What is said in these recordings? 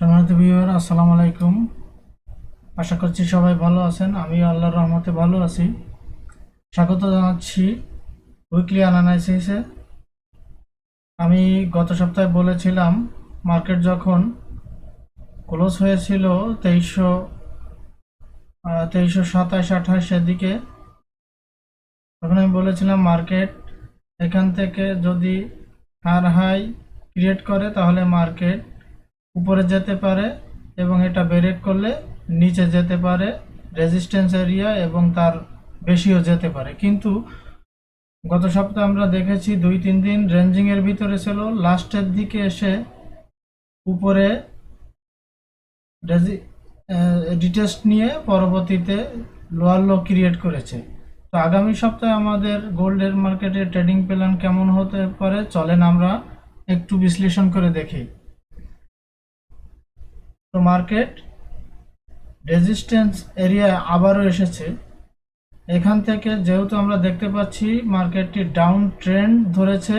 সম্মানিত ভিউয়ার, আসসালামু আলাইকুম। আশা করছি সবাই ভালো আছেন। আমি আল্লাহর রহমতে ভালো আছি। স্বাগত জানাচ্ছি উইকলি অ্যানালাইসিসে। আমি গত সপ্তাহে বলেছিলাম মার্কেট যখন ক্লোজ হয়েছিল 2327-28 দিকে, তখন আমি বলেছিলাম মার্কেট এখান থেকে যদি হাই ক্রিয়েট করে তাহলে মার্কেট উপরে যেতে পারে এবং এটা ব্রেক করলে নিচে যেতে পারে রেজিস্ট্যান্স এরিয়া এবং তার বেশিও যেতে পারে। কিন্তু গত সপ্তাহে আমরা দেখেছি 2-3 দিন রেঞ্জিং এর ভিতরে ছিল, লাস্টের দিকে এসে উপরে রিটেস্ট নিয়ে পরবর্তীতে লোয়ার লো ক্রিয়েট করেছে। তো আগামী সপ্তাহে আমাদের গোল্ডের মার্কেটে ট্রেডিং প্ল্যান কেমন হতে পারে চলেন আমরা একটু বিশ্লেষণ করে দেখি। তো মার্কেট রেজিস্ট্যান্স এরিয়ায় আবারও এসেছে। এখান থেকে যেহেতু আমরা দেখতে পাচ্ছি মার্কেটটি ডাউন ট্রেন্ড ধরেছে,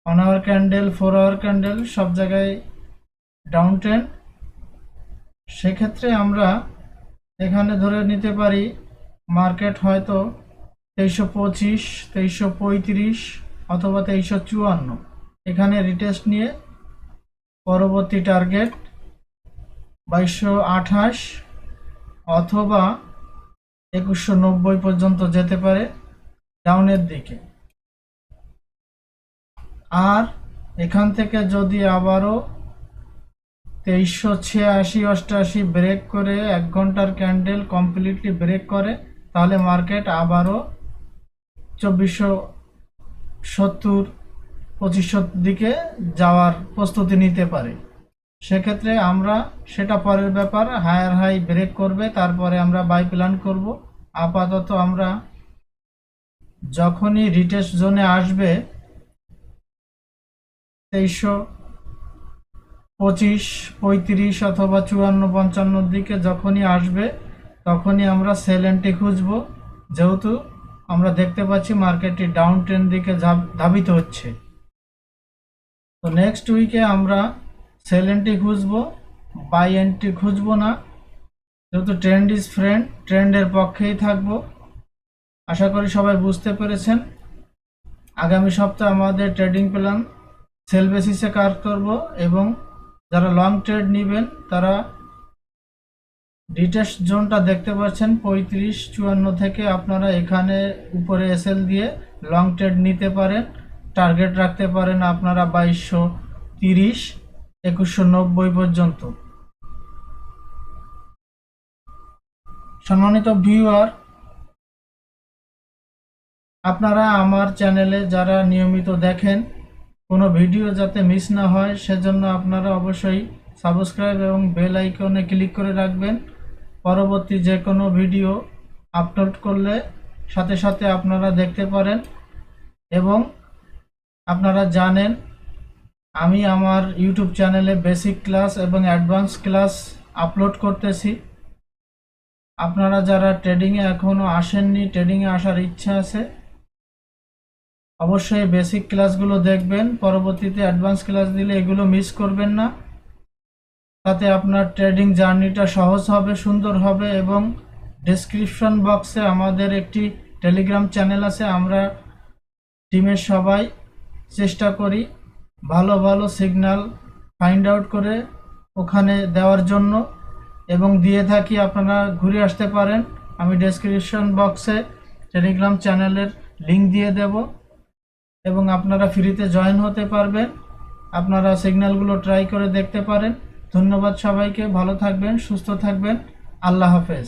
1 আওয়ার ক্যান্ডেল, 4 আওয়ার ক্যান্ডেল সব জায়গায় ডাউন ট্রেন্ড। সেক্ষেত্রে আমরা এখানে ধরে নিতে পারি মার্কেট হয়তো 2325, 2335 অথবা 2354 এখানে রিটেস্ট নিয়ে পরবর্তী টার্গেট 2228 অথবা 2190 পর্যন্ত যেতে পারে ডাউনের দিকে। আর এখান থেকে যদি আবারও 2386-88 ব্রেক করে 1 ঘন্টার ক্যান্ডেল কমপ্লিটলি ব্রেক করে, তাহলে মার্কেট আবারও 2470-2500 দিকে যাওয়ার প্রস্তুতি নিতে পারে। সেক্ষেত্রে আমরা সেটা পরের ব্যাপার, হায়ার হাই ব্রেক করবে তারপরে আমরা বাই প্ল্যান করব। আপাতত আমরা যখনই রিটেস্ট জোনে আসবে 2325, 35 অথবা 54-55 দিকে যখনই আসবে তখনই আমরা সেল এন্ট্রি খুঁজব, যেহেতু আমরা দেখতে পাচ্ছি মার্কেটটি ডাউন ট্রেন্ড দিকে ধাবিত হচ্ছে। তো নেক্সট উইকে আমরা সেল এন্ট্রি খুঁজব, বাই এন্ট্রি খুঁজব না, যেহেতু ট্রেন্ড ইজ ফ্রেন্ড, ট্রেন্ডের পক্ষেই থাকব। আশা করি সবাই বুঝতে পেরেছেন। আগামী সপ্তাহে আমাদের ট্রেডিং প্ল্যান সেল বেসিসে কাজ করব এবং যারা লং ট্রেড নেবেন তারা রিটেস্ট জোনটা দেখতে পাচ্ছেন 3554 থেকে আপনারা এখানে উপরে এসএল দিয়ে লং ট্রেড নিতে পারেন। টার্গেট রাখতে পারেন আপনারা 2230, 2190 পর্যন্ত। সম্মানিত ভিউয়ার, আপনারা আমার চ্যানেলে যারা নিয়মিত দেখেন, কোনো ভিডিও যাতে মিস না হয় সেজন্য আপনারা অবশ্যই সাবস্ক্রাইব এবং বেল আইকনে ক্লিক করে রাখবেন। পরবর্তী যে কোনো ভিডিও আপলোড করলে সাথে সাথে আপনারা দেখতে পারেন। এবং আপনারা জানেন আমি আমার ইউটিউব চ্যানেলে বেসিক ক্লাস এবং অ্যাডভান্স ক্লাস আপলোড করতেছি। আপনারা যারা ট্রেডিংয়ে এখনও আসেননি, ট্রেডিংয়ে আসার ইচ্ছা আছে, অবশ্যই বেসিক ক্লাসগুলো দেখবেন। পরবর্তীতে অ্যাডভান্স ক্লাস দিলে এগুলো মিস করবেন না, তাতে আপনার ট্রেডিং জার্নিটা সহজ হবে, সুন্দর হবে। এবং ডেসক্রিপশন বক্সে আমাদের একটি টেলিগ্রাম চ্যানেল আছে। আমরা টিমের সবাই চেষ্টা করি ভালো ভালো সিগন্যাল ফাইন্ড আউট করে ওখানে দেওয়ার জন্য এবং দিয়ে থাকি। আপনারা ঘুরে আসতে পারেন, আমি ডেসক্রিপশন বক্সে টেলিগ্রাম চ্যানেলের লিঙ্ক দিয়ে দেব এবং আপনারা ফ্রিতে জয়েন হতে পারবেন। আপনারা সিগন্যালগুলো ট্রাই করে দেখতে পারেন। ধন্যবাদ সবাইকে, ভালো থাকবেন, সুস্থ থাকবেন, আল্লাহ হাফেজ।